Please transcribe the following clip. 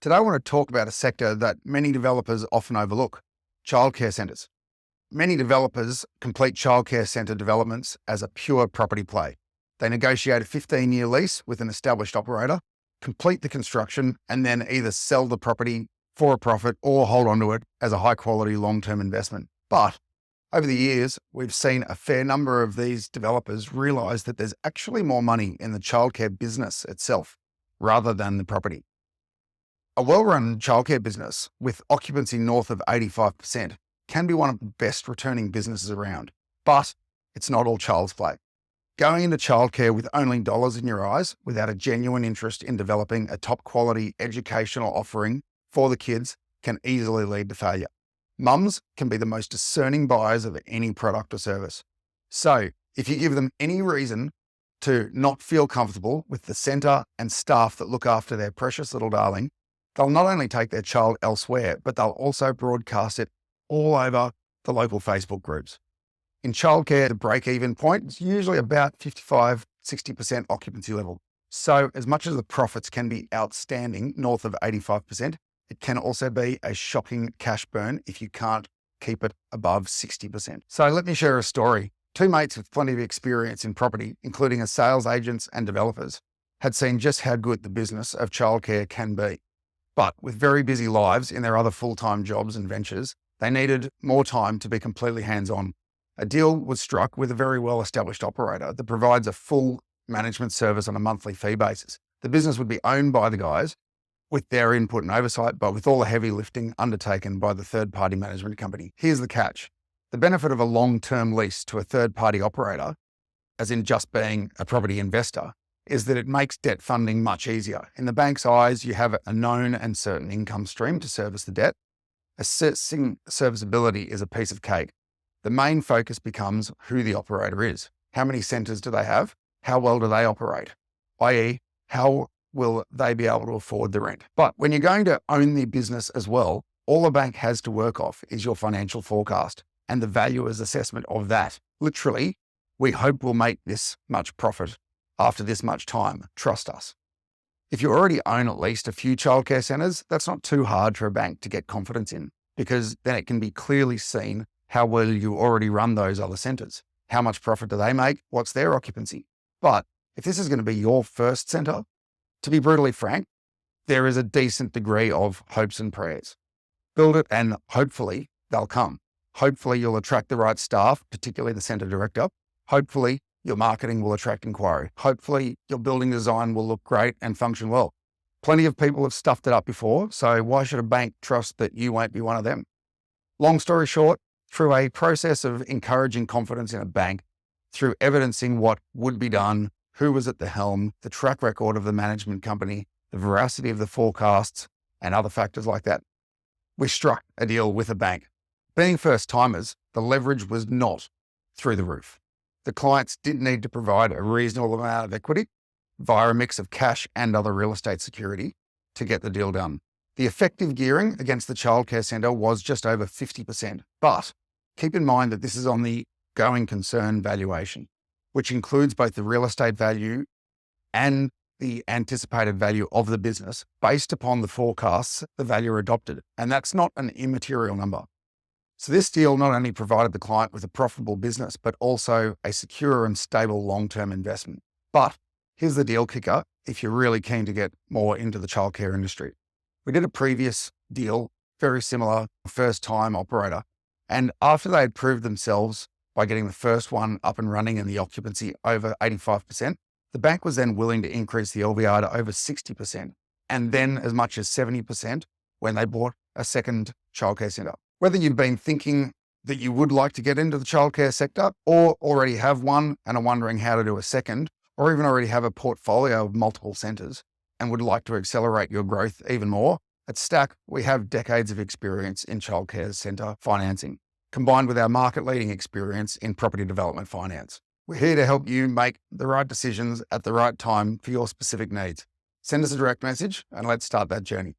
Today, I want to talk about a sector that many developers often overlook: childcare centres. Many developers complete childcare centre developments as a pure property play. They negotiate a 15-year lease with an established operator, complete the construction, and then either sell the property for a profit or hold onto it as a high-quality long-term investment. But over the years, we've seen a fair number of these developers realise that there's actually more money in the childcare business itself rather than the property. A well-run childcare business with occupancy north of 85% can be one of the best returning businesses around, but it's not all child's play. Going into childcare with only dollars in your eyes, without a genuine interest in developing a top quality educational offering for the kids, can easily lead to failure. Mums can be the most discerning buyers of any product or service. So if you give them any reason to not feel comfortable with the centre and staff that look after their precious little darling, they'll not only take their child elsewhere, but they'll also broadcast it all over the local Facebook groups. In childcare, the break-even point is usually about 55-60% occupancy level. So as much as the profits can be outstanding, north of 85%, it can also be a shocking cash burn if you can't keep it above 60%. So let me share a story. Two mates with plenty of experience in property, including as sales agents and developers, had seen just how good the business of childcare can be. But with very busy lives in their other full-time jobs and ventures, they needed more time to be completely hands-on. A deal was struck with a very well-established operator that provides a full management service on a monthly fee basis. The business would be owned by the guys with their input and oversight, but with all the heavy lifting undertaken by the third-party management company. Here's the catch. The benefit of a long-term lease to a third-party operator, as in just being a property investor, is that it makes debt funding much easier. In the bank's eyes, you have a known and certain income stream to service the debt. Assessing serviceability is a piece of cake. The main focus becomes who the operator is. How many centres do they have? How well do they operate? i.e., how will they be able to afford the rent? But when you're going to own the business as well, all a bank has to work off is your financial forecast and the valuer's assessment of that. Literally, we hope we'll make this much profit after this much time. Trust us. If you already own at least a few childcare centres, that's not too hard for a bank to get confidence in, because then it can be clearly seen how well you already run those other centres. How much profit do they make? What's their occupancy? But if this is going to be your first centre, to be brutally frank, there is a decent degree of hopes and prayers. Build it and hopefully they'll come. Hopefully you'll attract the right staff, particularly the centre director. Hopefully your marketing will attract inquiry. Hopefully your building design will look great and function well. Plenty of people have stuffed it up before, so why should a bank trust that you won't be one of them? Long story short, through a process of encouraging confidence in a bank, through evidencing what would be done, who was at the helm, the track record of the management company, the veracity of the forecasts, and other factors like that, we struck a deal with a bank. Being first-timers, the leverage was not through the roof. The clients did need to provide a reasonable amount of equity via a mix of cash and other real estate security to get the deal done. The effective gearing against the childcare centre was just over 50%, but keep in mind that this is on the going concern valuation, which includes both the real estate value and the anticipated value of the business based upon the forecasts the valuer adopted. And that's not an immaterial number. So this deal not only provided the client with a profitable business, but also a secure and stable long-term investment. But here's the deal kicker if you're really keen to get more into the childcare industry. We did a previous deal, very similar, first-time operator. And after they had proved themselves by getting the first one up and running and the occupancy over 85%, the bank was then willing to increase the LVR to over 60%, and then as much as 70% when they bought a second childcare centre. Whether you've been thinking that you would like to get into the childcare sector, or already have one and are wondering how to do a second, or even already have a portfolio of multiple centres and would like to accelerate your growth even more, at STAC, we have decades of experience in childcare centre financing, combined with our market-leading experience in property development finance. We're here to help you make the right decisions at the right time for your specific needs. Send us a direct message and let's start that journey.